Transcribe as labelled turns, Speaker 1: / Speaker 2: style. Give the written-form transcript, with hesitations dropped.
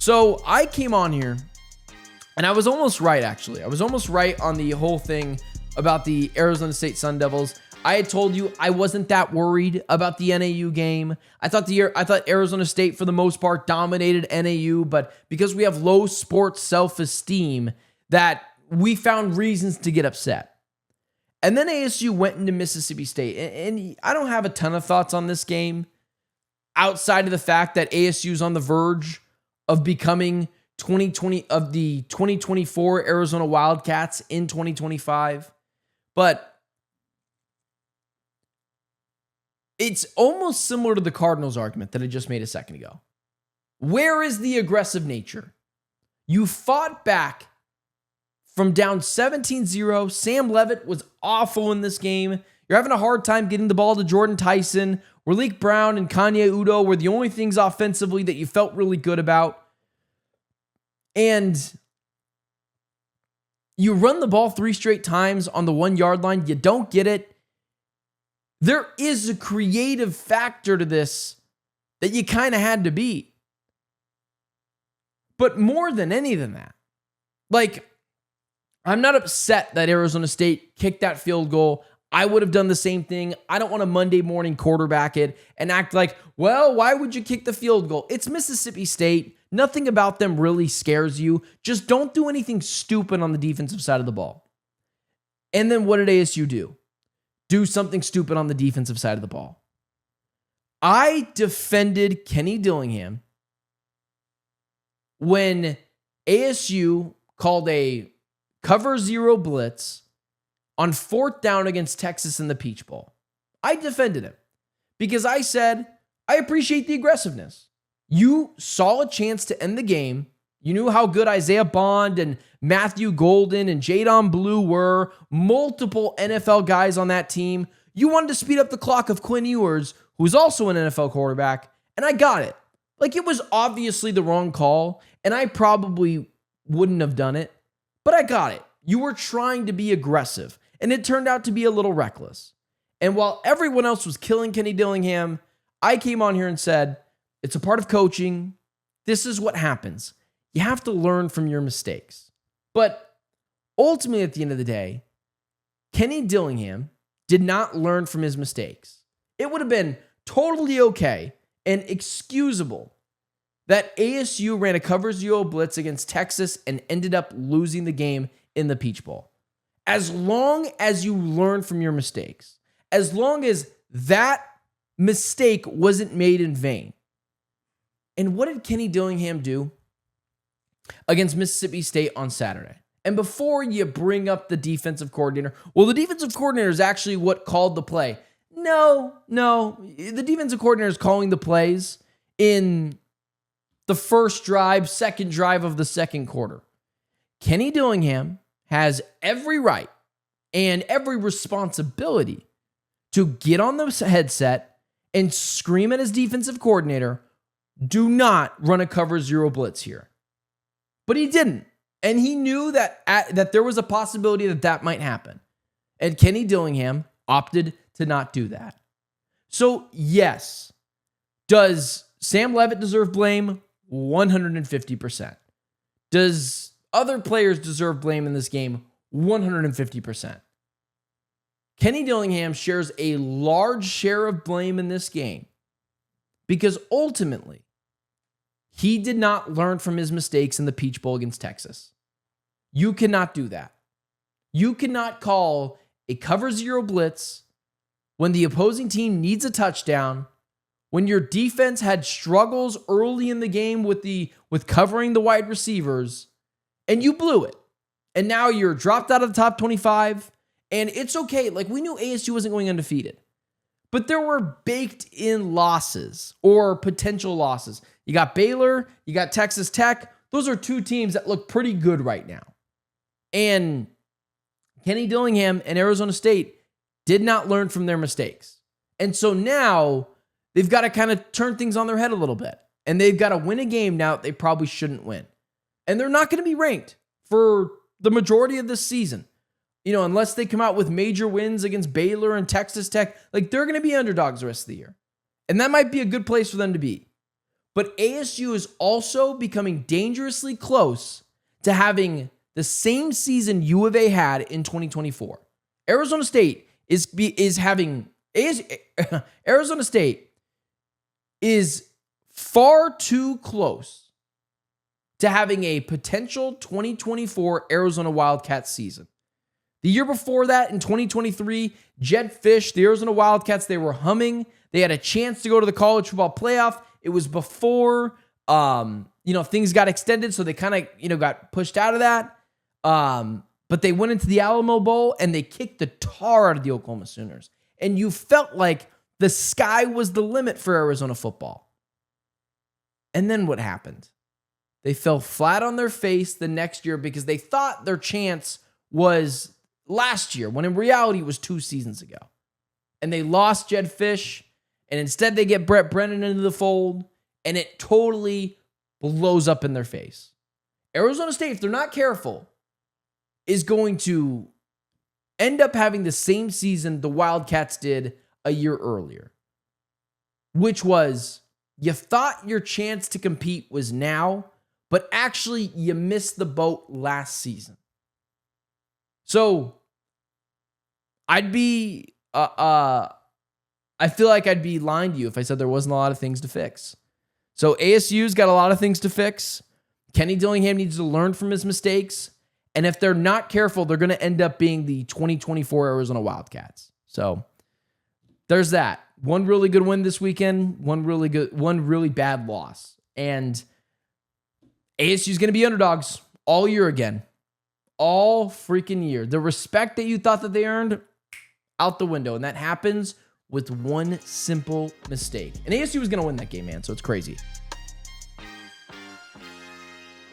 Speaker 1: So I came on here and I was almost right, actually. I was almost right on the whole thing about the Arizona State Sun Devils. I had told you I wasn't that worried about the NAU game. I thought Arizona State, for the most part, dominated NAU, but because we have low sports self-esteem, that we found reasons to get upset. And then ASU went into Mississippi State, and I don't have a ton of thoughts on this game outside of the fact that ASU is on the verge of becoming the 2024 Arizona Wildcats in 2025. But it's almost similar to the Cardinals argument that I just made a second ago. Where is the aggressive nature? You fought back from down 17-0. Sam Levitt was awful in this game. You're having a hard time getting the ball to Jordan Tyson. Raleek Brown and Kanye Udo were the only things offensively that you felt really good about. And you run the ball 3 straight times on the 1-yard line. You don't get it. There is a creative factor to this that you kind of had to beat. But more than any than that, like, I'm not upset that Arizona State kicked that field goal. I would have done the same thing. I don't want to Monday morning quarterback it and act like, well, why would you kick the field goal? It's Mississippi State. Nothing about them really scares you. Just don't do anything stupid on the defensive side of the ball. And then what did ASU do? Do something stupid on the defensive side of the ball. I defended Kenny Dillingham when ASU called a cover 0 blitz on 4th down against Texas in the Peach Bowl. I defended him because I said, I appreciate the aggressiveness. You saw a chance to end the game. You knew how good Isaiah Bond and Matthew Golden and Jadon Blue were, multiple NFL guys on that team. You wanted to speed up the clock of Quinn Ewers, who's also an NFL quarterback, and I got it. Like, it was obviously the wrong call, and I probably wouldn't have done it, but I got it. You were trying to be aggressive, and it turned out to be a little reckless. And while everyone else was killing Kenny Dillingham, I came on here and said, it's a part of coaching. This is what happens. You have to learn from your mistakes. But ultimately, at the end of the day, Kenny Dillingham did not learn from his mistakes. It would have been totally okay and excusable that ASU ran a cover 0 blitz against Texas and ended up losing the game in the Peach Bowl. As long as you learn from your mistakes, as long as that mistake wasn't made in vain. And what did Kenny Dillingham do against Mississippi State on Saturday? And before you bring up the defensive coordinator, well, the defensive coordinator is actually what called the play. No. The defensive coordinator is calling the plays in the first drive, second drive of the second quarter. Kenny Dillingham has every right and every responsibility to get on the headset and scream at his defensive coordinator, do not run a cover 0 blitz here. But he didn't. And he knew that there was a possibility that might happen. And Kenny Dillingham opted to not do that. So, yes, does Sam Levitt deserve blame? 150%. Does other players deserve blame in this game? 150%. Kenny Dillingham shares a large share of blame in this game because ultimately, he did not learn from his mistakes in the Peach Bowl against Texas. You cannot do that. You cannot call a cover 0 blitz when the opposing team needs a touchdown, when your defense had struggles early in the game with covering the wide receivers, and you blew it. And now you're dropped out of the top 25, and it's okay. Like, we knew ASU wasn't going undefeated, but there were baked in losses or potential losses. You got Baylor, you got Texas Tech. Those are 2 teams that look pretty good right now. And Kenny Dillingham and Arizona State did not learn from their mistakes. And so now they've got to kind of turn things on their head a little bit. And they've got to win a game now that they probably shouldn't win. And they're not going to be ranked for the majority of this season. Unless they come out with major wins against Baylor and Texas Tech, like, they're going to be underdogs the rest of the year. And that might be a good place for them to be. But ASU is also becoming dangerously close to having the same season U of A had in 2024. Arizona State Arizona State is far too close to having a potential 2024 Arizona Wildcats season. The year before that, in 2023, Jedd Fisch, the Arizona Wildcats, they were humming. They had a chance to go to the college football playoff. It was before, things got extended, so they kind of, got pushed out of that. But they went into the Alamo Bowl, and they kicked the tar out of the Oklahoma Sooners. And you felt like the sky was the limit for Arizona football. And then what happened? They fell flat on their face the next year because they thought their chance was last year, when in reality it was 2 seasons ago. And they lost Jedd Fisch, and instead they get Brett Brennan into the fold, and it totally blows up in their face. Arizona State, if they're not careful, is going to end up having the same season the Wildcats did a year earlier, which was you thought your chance to compete was now, but actually you missed the boat last season. So I feel like I'd be lying to you if I said there wasn't a lot of things to fix. So ASU's got a lot of things to fix. Kenny Dillingham needs to learn from his mistakes. And if they're not careful, they're going to end up being the 2024 Arizona Wildcats. So there's that. One really good win this weekend, one really bad loss. And ASU's going to be underdogs all year again. All freaking year. The respect that you thought that they earned, out the window. And that happens with one simple mistake. And ASU was going to win that game, man. So it's crazy.